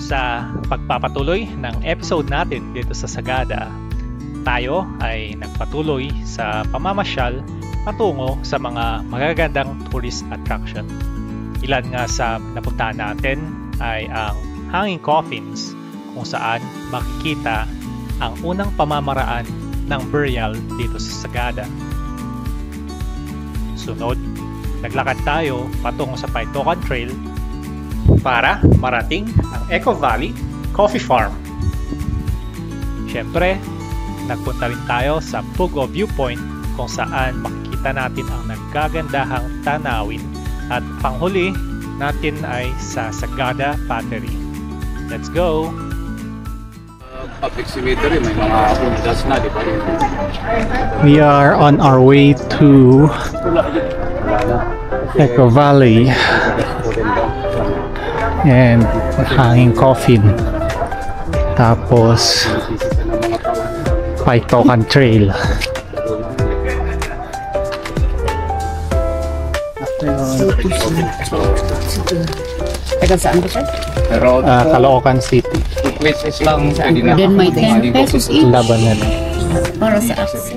Sa pagpapatuloy ng episode natin dito sa Sagada, tayo ay nagpatuloy sa pamamasyal patungo sa mga magagandang tourist attraction. Ilan nga sa napuntahan natin ay ang Hanging Coffins, kung saan makikita ang unang pamamaraan ng burial dito sa Sagada. Sunod, naglakad tayo patungo sa Paitokan Trail para marating ang Eco Valley Coffee Farm. Siyempre, nagpunta rin tayo sa Pugo Viewpoint kung saan makikita natin ang nagagandahang tanawin at panghuli natin ay sa Sagada Battery. Let's go! Public cemetery, may mga pundas na, di ba? We are on our way to Eco Valley and Hanging Coffin, tapos Paitokan Trail. Taga saan ba siya? Pero Caloocan City. places lang, pwede na. Then may 10 pesos each Laban na lang. para sa access.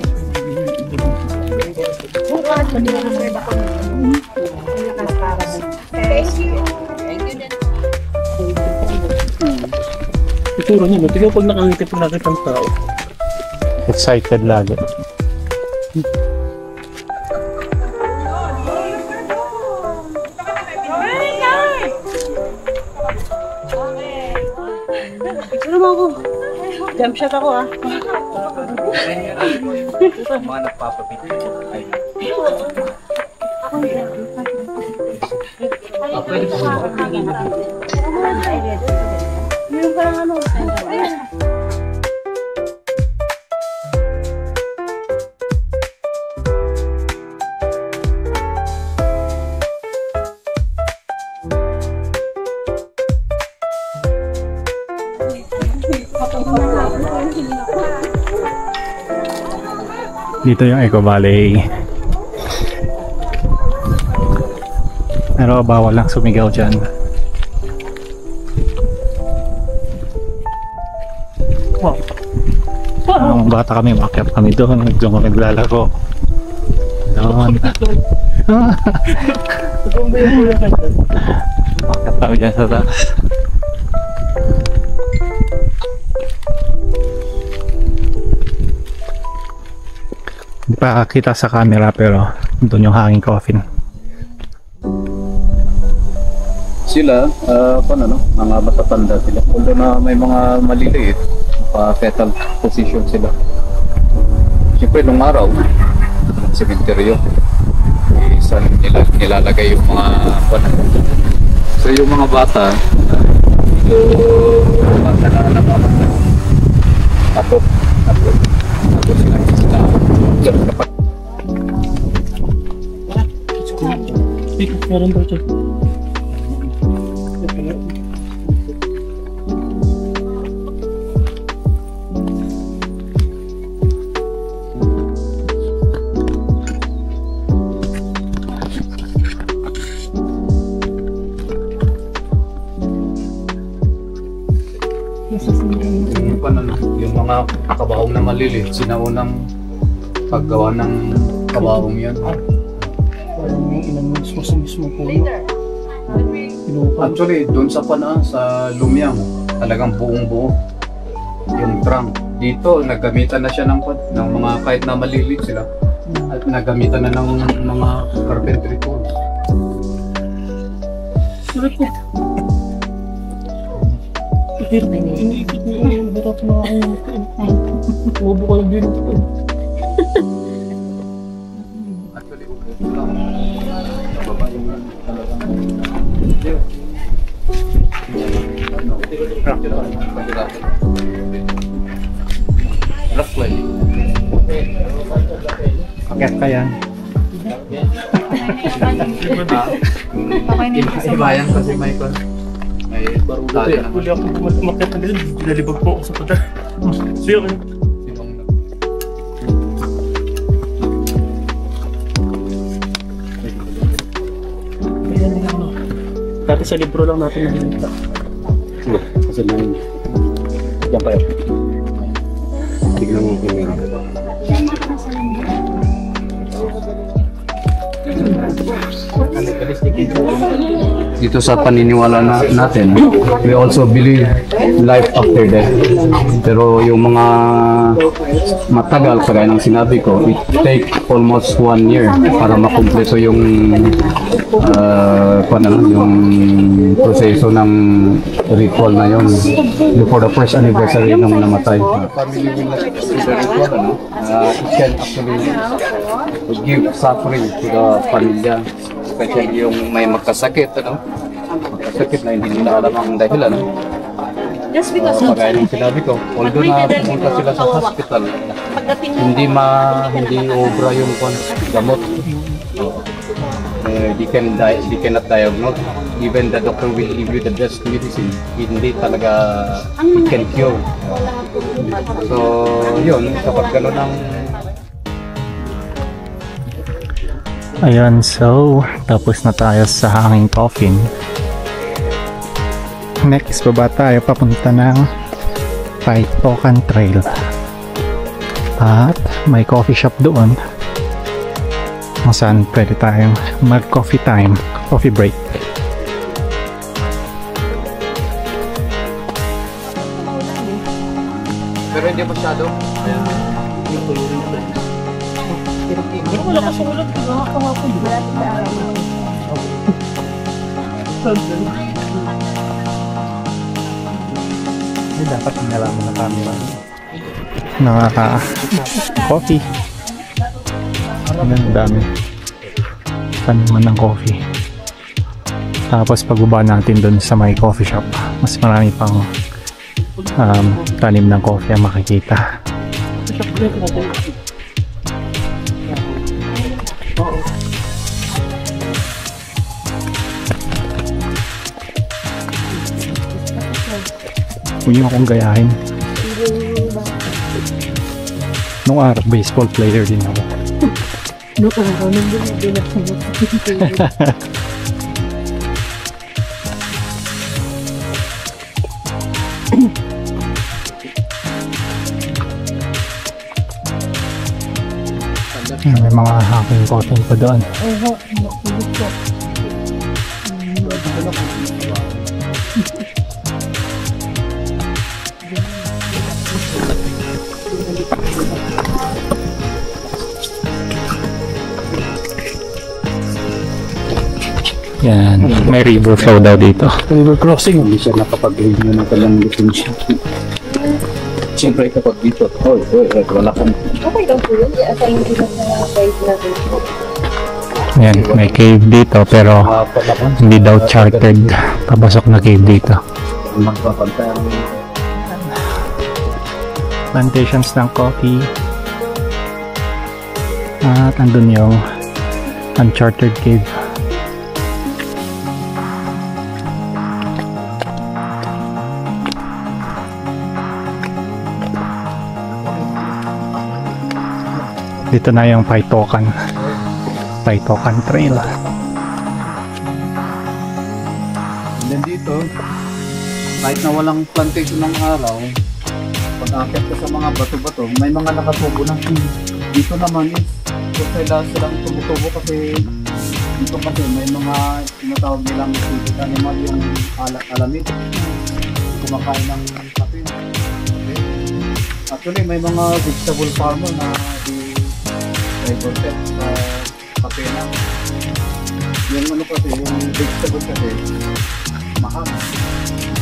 Ituro niyo, tignan pag nakangiti po nakita ang tao. Excited lagi. Ano mo ako? Jump shot ako ah. Mga nagpapapit. Ay. Meron ka lang ano? Dito yung Eco Valley. Pero bawal lang sumigaw dyan. Wow. Ang bata kami, makyat kami doon. Doon kami naglalaro. Doon. Makyat kami dyan sa taas. Hindi pa kita sa camera pero doon yung Hanging Coffin. Sila, paano no? Mga matatanda sila. Although na may mga maliliit, fetal position sila. Siyempre, nung araw, sementeryo, saan nilalagay yung mga paano. So yung mga bata, bata na namamatay. Tapos sila Meron daw siya. Yung mga kabaong na maliliit, sinaunang paggawa ng kabaong yan. Parang yung ilan mismo po. Actually, doon sa sa Lumiang, talagang buong buo yung trunk. Dito, naggamitan na siya ng mga kahit na maliliit sila. At naggamitan na ng mga carpentry tools. Sarap ko. Iniikot mo yung hirap na ako. Ubo ka lang din ito. Actually, ubo lang. Nababa yung talagang rough play. Makyat ka yan. Ibayan kasi Michael. May barudada naman. Huli ako umakyat na dito, dinalibag po ako sa pata. Siya ka. Dati sa libro lang natin nakikita. Kasi Yan kayo. Tignan mo kung meron. Dito sa paniniwala natin, we also believe life after death. Pero yung mga matagal, kagaya ng sinabi ko, it take almost 1 year para makumpleto yung yung proseso ng ritual na yon before the first anniversary nung namatay. Family will not do the ritual, it can actually give suffering to the pamilya. Especially yung may magkasakit, magkasakit na hindi nila alam ang dahilan. Just because Pagaya ng sinabi ko, although na pumunta sila sa hospital, hindi obra yung gamot. They cannot diagnose. Even the doctor will give you the best medicine, hindi talaga it can cure. So, yun, kapag gano'n ang Ayan, so tapos na tayo sa hanging coffin. Next, baba tayo papunta ng Paitokan Trail. At may coffee shop doon kung saan pwede tayong mag-coffee time, coffee break. pero hindi masyado. wala ka sulat, diba? Kahapon, malapit na araw. Dapat nalaman na camera. Nakaka-coffee. Ang dami. Taniman ng coffee. Tapos pagbaba natin dun sa may coffee shop, mas marami pang tanim ng coffee ang makikita. Huwag niyo akong gayahin. Nung araw, baseball player din ako. Nung araw, nandun ako. May mga hanging coffin pa doon. Yan, may river flow daw dito. River crossing, hindi siya nakapag-renew ng kanyang lisensya. Siyempre kapag dito, wala kang... Okay lang po yun. I-assign ko lang na guide natin. Yan, may cave dito pero hindi daw chartered. Papasok na cave dito. Magpapantay. Plantations ng coffee. At andun yung unchartered cave. Dito na yung Paitokan Trail. And then dito, kahit na walang plantation ng araw, pag-akit ka sa mga bato-bato, may mga nakatubo na. Dito naman is, silang tumutubo kasi dito kasi may mga tinatawag nilang civic animal, yung alamid, kumakain ng kape. Actually, may mga vegetable farmer na protect sa kape na. Yung ano kasi, yung vegetable kasi, mahal.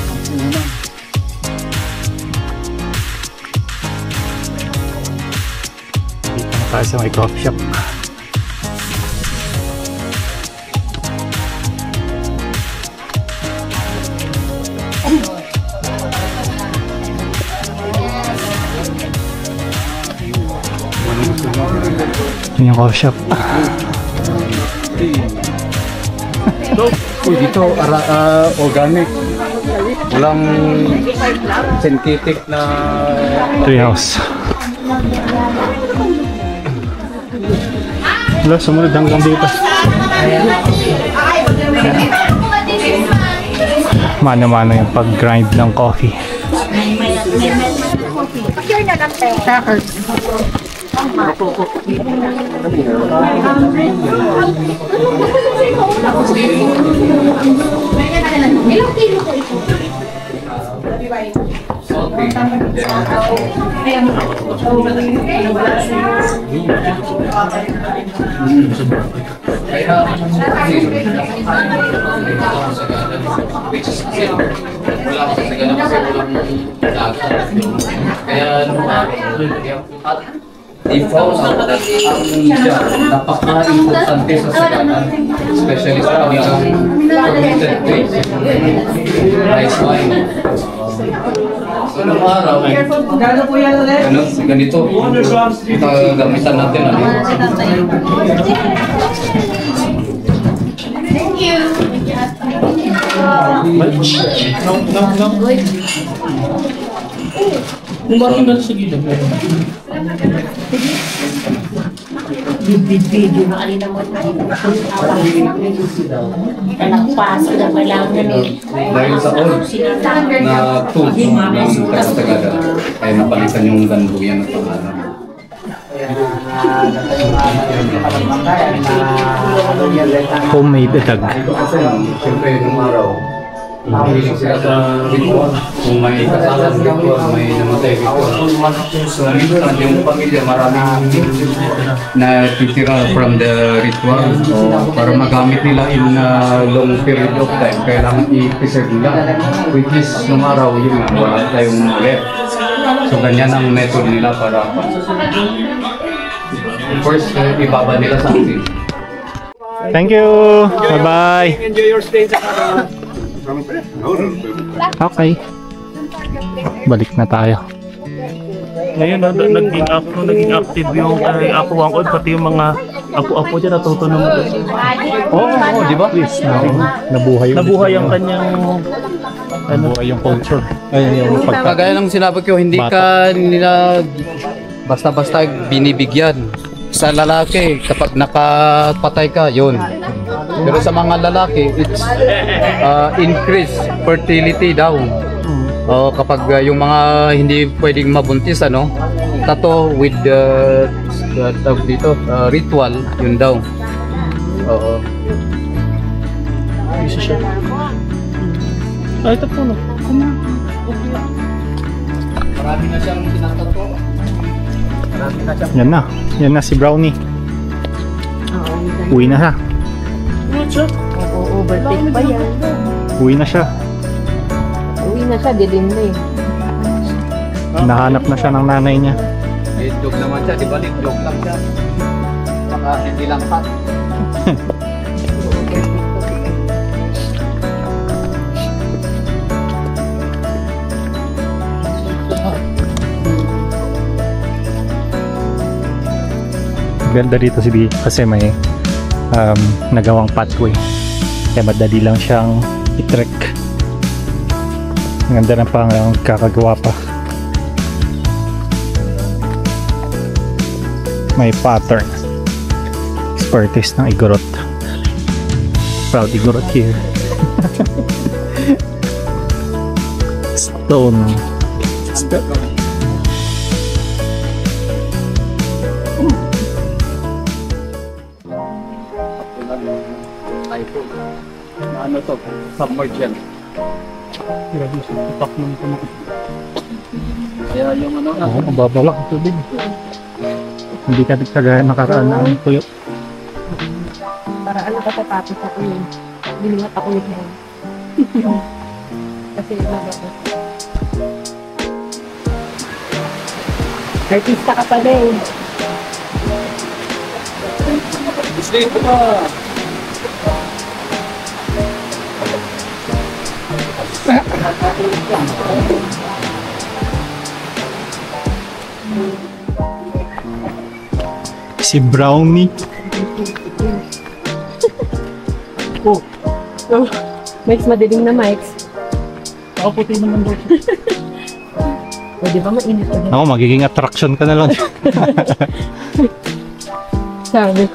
Ang una. Dito na tayo sa may coffee shop. Ito yung coffee shop. Dito, organic. Walang synthetic na... Treehouse. Wala, sumunod hanggang dito. mano-mano yung pag-grind ng coffee. Picture na lang tayo. Crackers. Ilang kilo ko ito? Napaka-importante sa saganan, especially sa kanilang fermented grapes, rice wine. So, nung araw, ganito, gamitan natin. Thank you. Bakit na sa gilid? Video na kanina mo tayo. Nagpaso na kailangan Dahil sa old na tools ng Taga-Tagada, ay napalitan yung ganbuyan ng pangalan. Homemade dag. Siyempre, nung araw, hihiling sila sa ritual. Kung may kasalan ritual, may namatay ritual. So, minsan yung pamilya maraming natitira from the ritual. So, para magamit nila in long period of time, kailangan i-preserve nila. Which is, nung araw, yun nga, wala tayong rep. So, ganyan ang method nila para first, ibaba nila sa atin. Thank you! Bye-bye! Enjoy your stay sa Okay. Balik na tayo. Ngayon, naging active yung Ako Wangod, pati yung mga apo-apo dyan natuto naman. Oo, di ba? Please, nabuhay Nabuhay ang kanyang nabuhay yung culture. Ay, yung Kagaya ng sinabi ko, hindi ka nila basta-basta binibigyan. Sa lalaki, kapag nakapatay ka, yun. Pero sa mga lalaki, it's increase fertility daw. Kapag yung mga hindi pwedeng mabuntis, tato with ritual, yun daw. Oo. isa siya. Ah, ito po, no? Marami na siyang tinatato. Yan na si Brownie. Uwi na siya. Overtake pa yan. Uwi na siya. Uwi na siya, dilim na eh. Nahanap na siya ng nanay niya. Itlog naman siya, di ba? Itlog lang siya. Baka hindi lang hot. Ganda dito kasi may nagawang pathway. Kaya madali lang siyang i-trek. Ang ganda ng kakagawa pa. May pattern. Expertise ng Igorot. Proud Igorot here. Stone. Ano to? Submergent. Grabe siya, ipak ng ito. Kaya yung ano na. Oo, mababalak ang tubig. Hindi ka kagaya nakaraan ng tuyo. Para ano ka tapos ako yun. Binuhat ako ni Ken. Kasi nagabot. Artista ka pala eh. Sleep pa! Si Brownie. Oh. Mike's madilim na Mike's. Ako puti naman daw. O di ba mainit ka din? Ako, magiging attraction ka na lang. Sabi,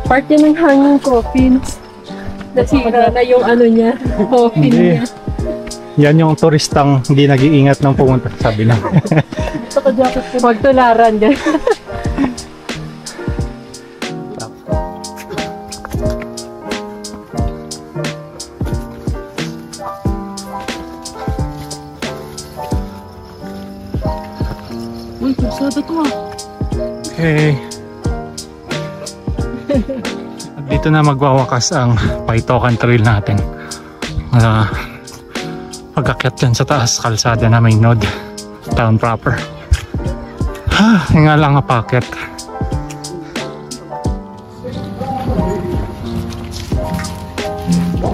part yan ng hanging coffin. Nasira na yung ano niya, coffin Hindi. niya. Yan yung turistang hindi nag-iingat ng pumunta, sabi na. Huwag tularan dyan. Uy, kusada to ah. Okay. Dito na magwawakas ang Paitokan Trail natin. Pag-akyat yan sa taas, kalsada na Maynooth town proper. Yung nga lang apakyat.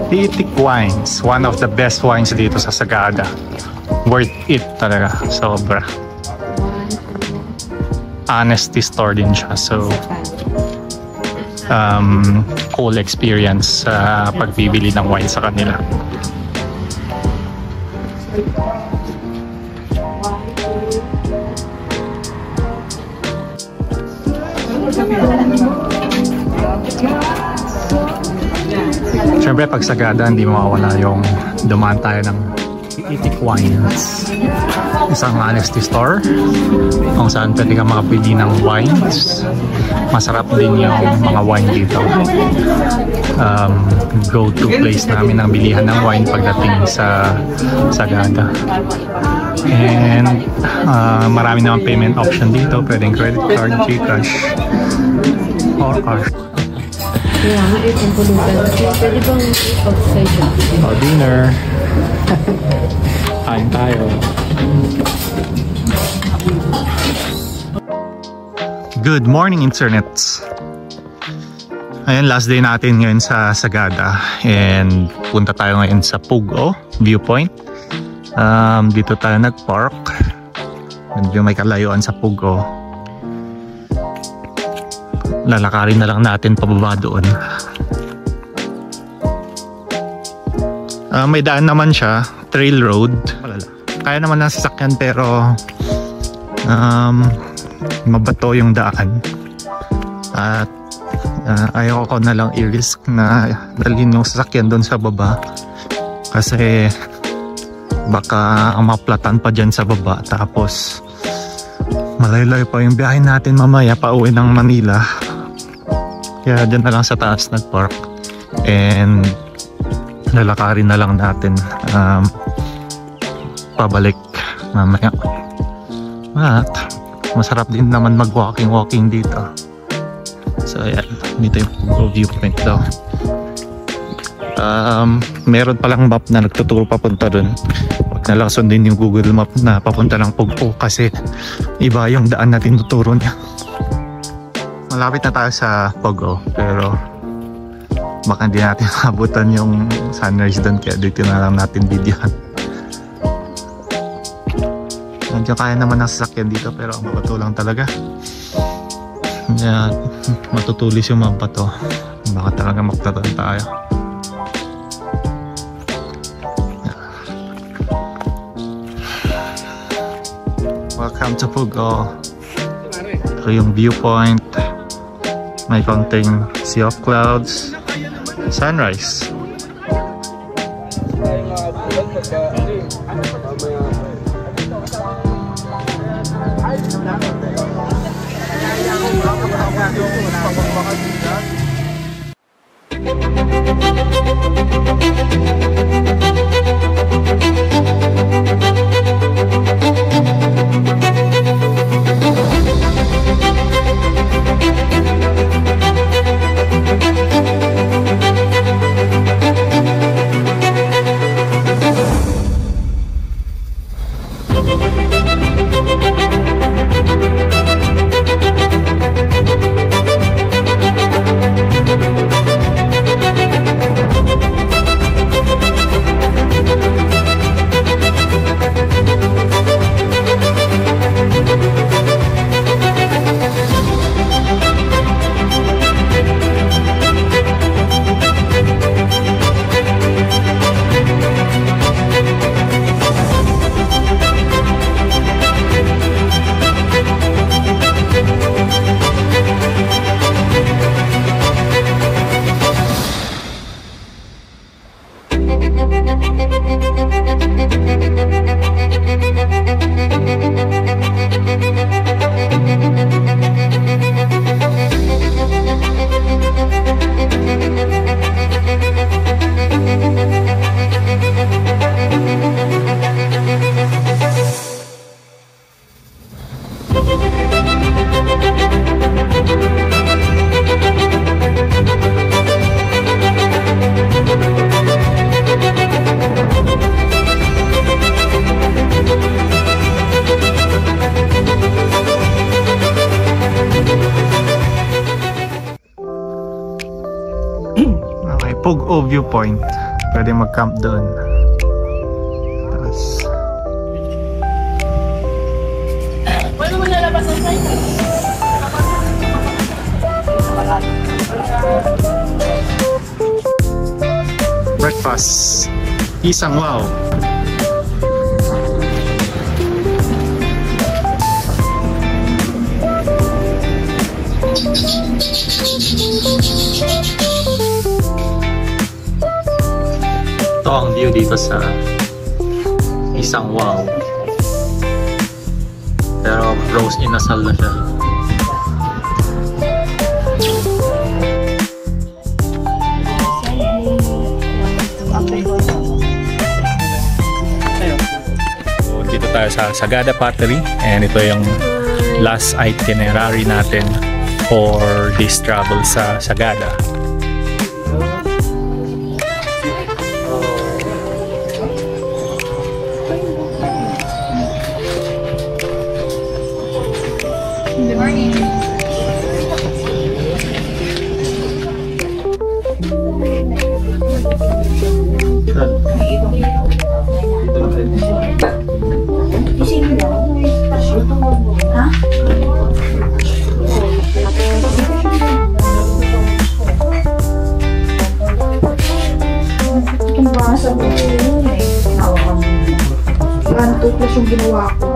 Titik Wines, one of the best wines dito sa Sagada. Worth it talaga, sobra. Honesty store din siya, so cool experience sa pagbibili ng wine sa kanila. Siyempre pag Sagada hindi mawawala yung dumaan tayo ng Titik Wines, isang honesty store kung saan pwede kang makapili ng wines. Masarap din yung mga wine dito. Go to place namin ng bilihan ng wine pagdating sa Sagada. And marami naman payment option dito, pwedeng credit card, GCash or cash. Kaya nga, itong pulutan. Pwede bang outside? Dinner. Kain tayo. Good morning, internets. Ayan, last day natin ngayon sa Sagada. And punta tayo ngayon sa Pugo Viewpoint. Dito tayo nag-park. Medyo may kalayuan sa Pugo. Lalakarin na lang natin pababa doon. May daan naman siya, trail road. Kaya naman ng sasakyan pero mabato yung daan. At ayaw ko na lang i-risk na dalhin yung sasakyan doon sa baba. Kasi baka maplatan pa dyan sa baba. Tapos malayo-layo pa yung biyahe natin mamaya pa uwi ng Manila. Kaya dyan na lang sa taas nag-park. And lalakarin na lang natin pabalik mamaya. At masarap din naman mag-walking dito. So ayan, dito yung viewpoint daw. Meron palang map na nagtuturo papunta dun. Huwag na lang sundin yung Google Map na papunta ng Pugo kasi iba yung daan na tinuturo niya. Malapit na tayo sa Pugo pero baka hindi natin mabutan yung sunrise doon kaya dito na lang natin videohan. Medyo kaya naman ng sasakyan dito pero mabato lang talaga. Kaya matutulis yung mga bato. Baka talaga magtatan tayo. Welcome to Pugo. Ito yung viewpoint. May konting sea of clouds. Sunrise. Okay, Pug-o viewpoint. Pwede mag-camp doon. Tapos Paano mo lalabas ang site? breakfast. Isang wow. Ito ang view dito sa Isang Wow. Pero rose inasal na siya. So, dito tayo sa Sagada Pottery and ito yung last itinerary natin for this travel sa Sagada. Good morning. Ha? Itong basa ko yun eh. Parang 2 plus yung ginawa ko.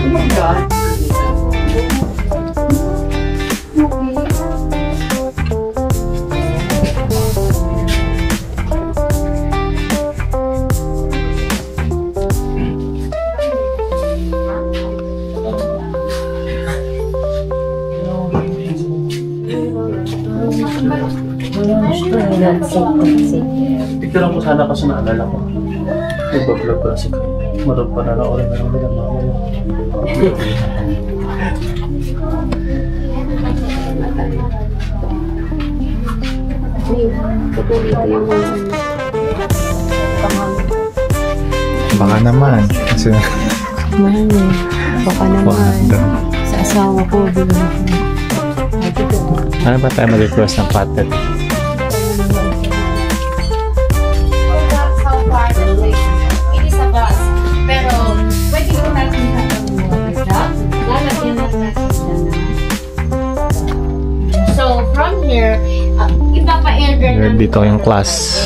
Oh my God. Picture ko sana kasi naalala ko. Nagbablog ko kasi marap pa na orin na lang nila mamaya. Baka naman. Kasi Mahal eh. Baka naman. Sa asawa ko, bigyan ko. ano ba tayo mag-request ng patet? How far away? It is a bus. Pero, pwede ko natin lalagyan natin So, from here, ipapa-elder natin. Dito yung class.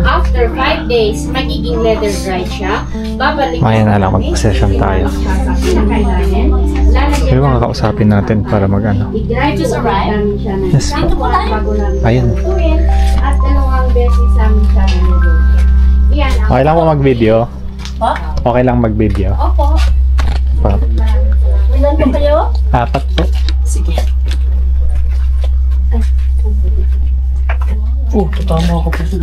After 5 days, magiging leather dry siya. Babalik Maya na lang, mag-session tayo. Pero mga kausapin natin para mag-ano. I just arrived. Yes. Ayun. At dalawang beses sa amin siya nanonood. Yan. Okay lang po mag-video? Po? Okay lang mag-video? Opo. Ilan po kayo? 4 po. Sige. Tama ako po sa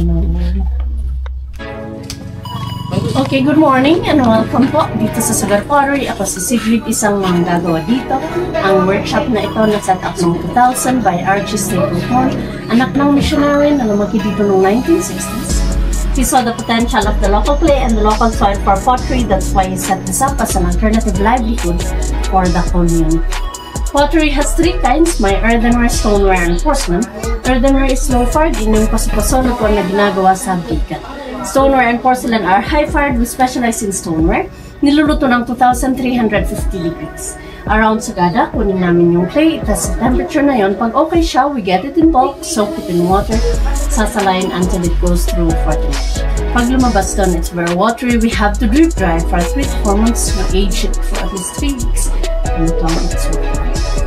Okay, good morning and welcome po dito sa Sagada Pottery. Ako si Sigrid, isang manggagawa dito. Ang workshop na ito na-set up noong 2000 by Archie Stapleton, anak ng missionary na lumaki dito noong 1960s. He saw the potential of the local clay and the local soil for pottery. That's why he set this up as an alternative livelihood for the community. Pottery has 3 kinds, may earthenware, stoneware, and porcelain. Earthenware is low-fired, yun yung paso-paso na po na ginagawa sa bigat. Stoneware and porcelain are high-fired. We specialize in stoneware. Niluluto ng 2,350 degrees. Around Sagada, kunin namin yung clay. It has a temperature na yun. Pag okay siya, we get it in bulk, soak it in water, sasalayin until it goes through for finish. Pag lumabas doon, it's very watery. We have to drip dry for 3 to 4 months. We age it for at least 3 weeks. And ito ang itsura.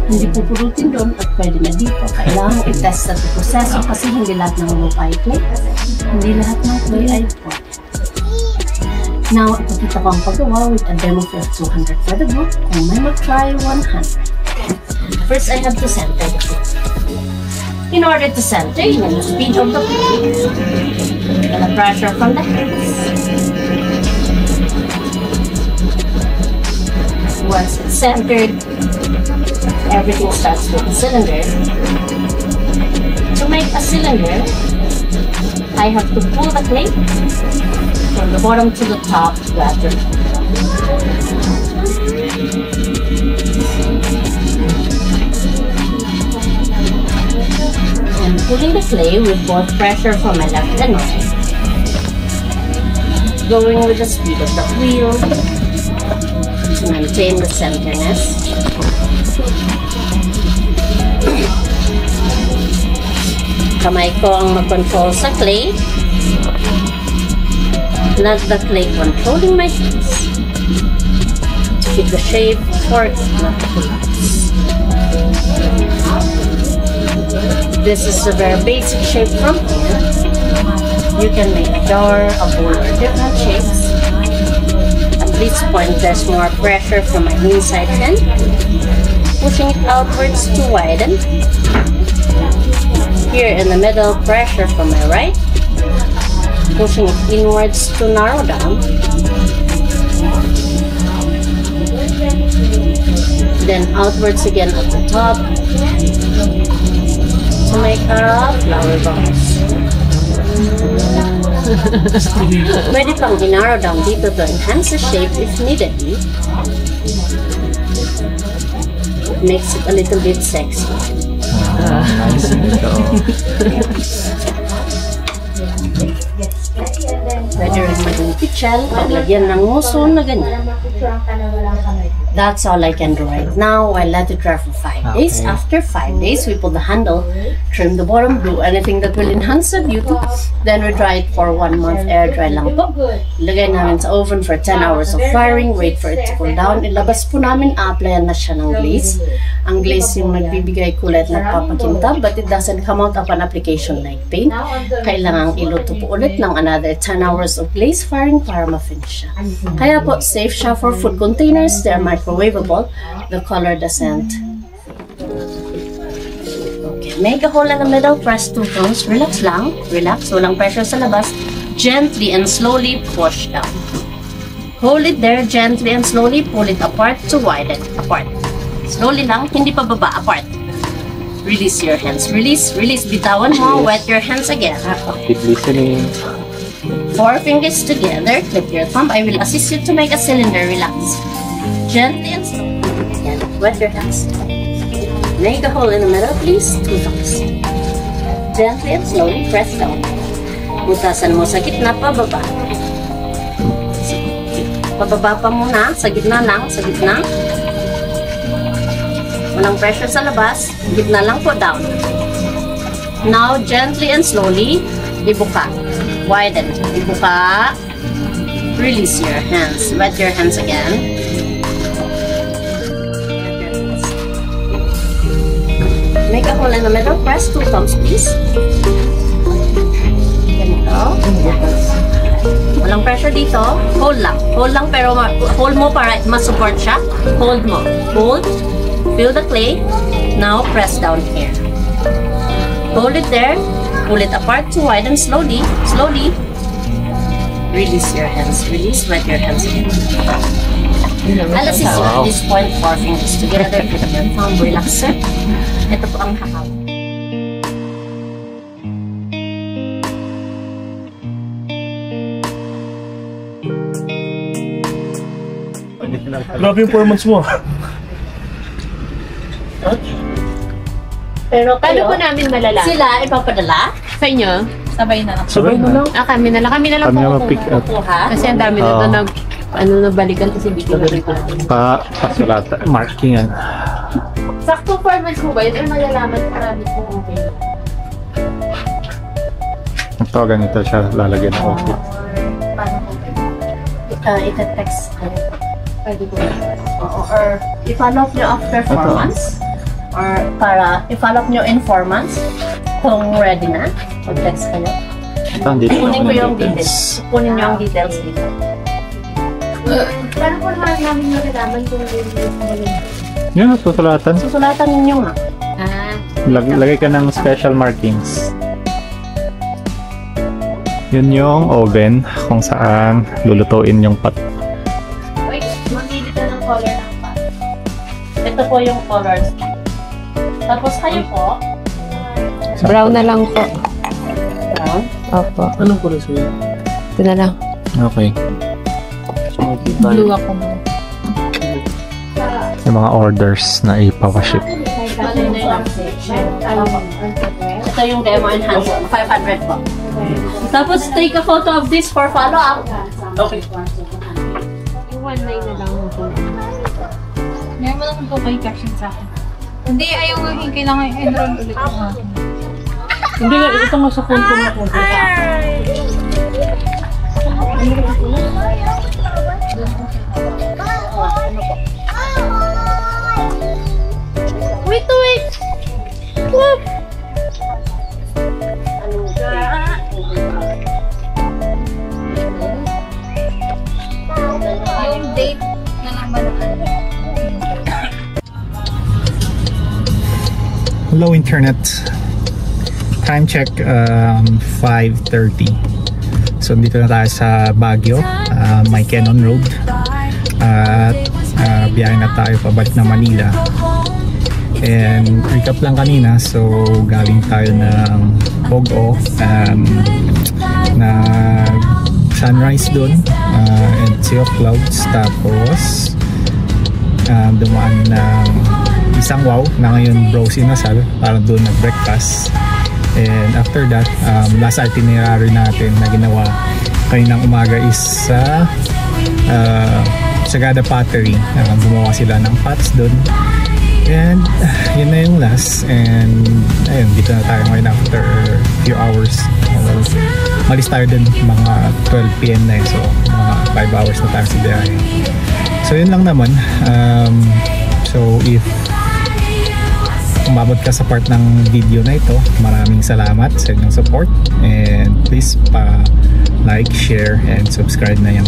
Hindi pupulutin doon at pwede na dito. Kailangan i-test at i-proseso kasi hindi lahat ng lupa ay clay. Hindi lahat ng clay ay pwede. Now, ipakita ko ang paggawa with a demo fee of 200 for the group. Kung may mag-try, 100. First, I have to center the clay. In order to center, you need the speed of the clay and the pressure from the hands. Once it's centered, everything starts with the cylinder. To make a cylinder, I have to pull the clay from the bottom to the top gradually. pulling the clay with both pressure from my left and right. Going with the speed of the wheel to maintain the centerness. Kamay ko ang mag-control sa clay. Not the clay controlling my hands. To keep the shape for it not to collapse. This is a very basic shape from here. You can make a jar, a bowl, or different shapes. At this point, there's more pressure from my inside hand, pushing it outwards to widen. Here in the middle, pressure from my right, pushing it inwards to narrow down. Then outwards again at the top to make a flower box. Pwede pang i-narrow down dito to enhance the shape if needed. It makes it a little bit sexy. Nice nito. Pwede rin maging pichal, paglagyan ng muso na ganyan. That's all I can do right now. I let it dry for 5 days. Okay. After 5 days, we pull the handle, trim the bottom, do anything that will enhance the beauty. Then we dry it for 1 month, air dry lang po. Ilagay namin sa oven for 10 hours of firing, wait for it to cool down. Ilabas po namin, applyan na siya ng glaze. Ang glaze yung nagbibigay kulay at nagpapakintab, but it doesn't come out upon application like paint. Kailangang iluto po ulit ng another 10 hours of glaze firing para ma-finish siya. Kaya po, safe siya for food containers. They're microwavable. The color doesn't. Okay, make a hole in the middle, press 2 times. Relax lang. Relax. Walang pressure sa labas. Gently and slowly push down. Hold it there gently and slowly. Pull it apart to widen. Apart. Slowly lang. Hindi pa baba. Apart. Release your hands. Release. Release. Bitawan mo. Wet your hands again. Keep listening. 4 fingers together. Clip your thumb. I will assist you to make a cylinder. Relax. Gently and slowly. Again. Wet your hands. Make a hole in the middle, please. 2 thumbs. Gently and slowly press down. Butasan mo sa gitna, pababa. Pababa pa muna. Sa gitna lang. Sa gitna. Walang pressure sa labas. Gitna lang po, down. Now, gently and slowly, ibuka. Widen. Ibuka. Release your hands. Wet your hands again. Make a hole in the middle. Press 2 thumbs, please. Ganito. Walang pressure dito. Hold lang. Hold lang, pero hold mo para ma-support siya. Hold mo. Hold. Feel the clay. Now, press down here. Hold it there. Pull it apart to widen slowly. Slowly. Release your hands. Release. Wet your hands again. I'll assist you at this point. 4 fingers together. Put your thumb. Relax, sir. Ito po ang hahawak. Grabe yung 4 months mo. Pero Paano kayo, po namin malalaman? sila ipapadala? Sa inyo? Sabay na lang. Sabay na lang. Kami na lang. Kami na lang Kami na po mag-pick up. Kuha? Kasi ang dami na ito nabalikan kasi bigyan na rin ko. Pasulata. Markingan. Sakto 4 months mo ba yun? Or malalaman ko namin kung okay. Ito, ganito siya lalagyan ng okay. Ita-text kayo. Pwede ko. Or i-follow up nyo after 4 Ito. months. Or para i-follow up nyo in 4 months. Kung ready na, mag-text kayo. Ito, dito Kunin ko yung details. details. Kunin nyo yung details dito. Paano po namin malalaman kung Yun, susulatan. Susulatan ninyo nga. Lagay ka ng special markings. Yun yung oven kung saan lulutuin yung pat. Wait, mamili ka ng color ng pot. Ito po yung colors. Tapos kayo po, Brown na lang po. brown. Opo. Anong kulay sa'yo? Ito na lang. Okay. Blue ako mo. Yung mga orders na ipapaship. Bali na lang. Ito yung demo enhancement, 500 po. Tapos take a photo of this for follow-up. Okay. Yung 1.9 na lang po. Ngayon mo naman po may caption sa akin. Hindi, ayaw mo yung kailangan i-enroll ulit ang akin. Hindi nga, ito nga sa phone ko na po. Wait! Look! Yung date na naman. Hello internet. Time check 5:30. So dito na tayo sa Baguio, May Cannon Road. At biyahe na tayo pabalik na Manila. And recap lang kanina, so galing tayo ng Pogo, na sunrise dun, and Sea of Clouds. Tapos dumaan ng Isang Wow na ngayon Bros Inasal para doon nag-breakfast. And after that, last itinerary natin na ginawa kaninang umaga is sa Sagada Pottery. Gumawa sila ng pots doon. And yun na yung last. And ayun, dito na tayo ngayon after few hours. Malis tayo din mga 12 PM na eh. So mga 5 hours na tayo sa biyahe. So yun lang naman. So if umabot ka sa part ng video na ito, maraming salamat sa inyong support, and please like, share, and subscribe na yan.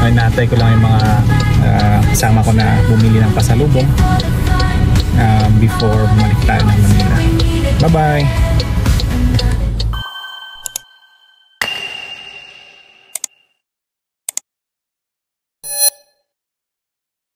Ay, natay ko lang yung mga kasama ko na bumili ng pasalubong before bumalik tayo ng Manila. Bye bye!